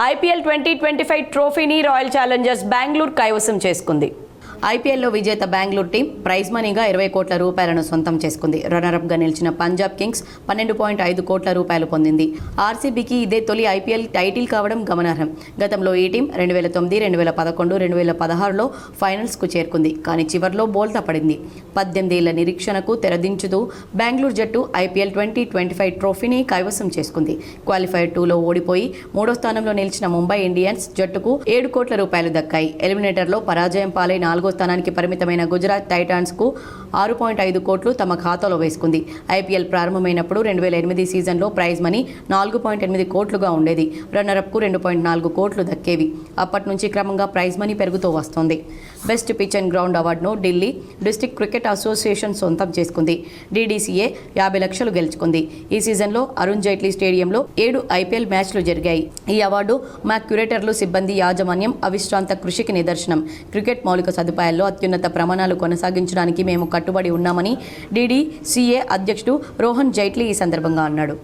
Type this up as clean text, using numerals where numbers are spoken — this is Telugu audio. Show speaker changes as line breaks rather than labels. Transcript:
ఐపీఎల్ 2025 ట్రోఫీని రాయల్ ఛాలెంజర్స్ బెంగళూరు కైవసం చేసుకుంది. ఐపీఎల్లో విజేత బెంగళూరు టీం ప్రైజ్ మనీగా 20 కోట్ల రూపాయలను సొంతం చేసుకుంది. రన్నరప్గా నిలిచిన పంజాబ్ కింగ్స్ 12.5 కోట్ల రూపాయలు పొందింది. ఆర్సీబీకి ఇదే తొలి ఐపీఎల్ టైటిల్ కావడం గమనార్హం. గతంలో ఈ టీం 2009, 2011, 2016లో ఫైనల్స్కు చేరుకుంది. కానీ చివర్లో బోల్తా పడింది. 18 ఏళ్ల నిరీక్షణకు తెరదించుతూ బెంగళూరు జట్టు ఐపీఎల్ 2025 ట్రోఫీని కైవసం చేసుకుంది. క్వాలిఫైర్ 2లో ఓడిపోయి 3వ స్థానంలో నిలిచిన ముంబై ఇండియన్స్ జట్టుకు 7 కోట్ల రూపాయలు దక్కాయి. ఎలిమినేటర్లో పరాజయం పాలై 4వ స్థానానికి పరిమితమైన గుజరాత్ టైటాన్స్ కు 6.5 కోట్లు తమ ఖాతాలో వేసుకుంది. ఐపీఎల్ ప్రారంభమైనప్పుడు 2008 సీజన్లో ప్రైజ్ మనీ 4.8 కోట్లుగా ఉండేది. రన్నరప్కు 2.4 కోట్లు దక్కేవి. అప్పటి నుంచి క్రమంగా ప్రైజ్ మనీ పెరుగుతూ వస్తోంది. బెస్ట్ పిచ్ అండ్ గ్రౌండ్ అవార్డును ఢిల్లీ డిస్ట్రిక్ట్ క్రికెట్ అసోసియేషన్ సొంతం చేసుకుంది. డీడీసీఏ 50 లక్షలు గెలుచుకుంది. ఈ సీజన్లో అరుణ్ జైట్లీ స్టేడియంలో 7 ఐపీఎల్ మ్యాచ్లు జరిగాయి. ఈ అవార్డు మా క్యూరేటర్లు, సిబ్బంది యాజమాన్యం అవిశ్రాంత కృషికి నిదర్శనం. క్రికెట్ మౌలిక సదుపాయాల్లో అత్యున్నత ప్రమాణాలు కొనసాగించడానికి మేము కట్టుబడి ఉన్నామని డీడీసీఏ అధ్యక్షుడు రోహన్ జైట్లీ ఈ సందర్భంగా అన్నాడు.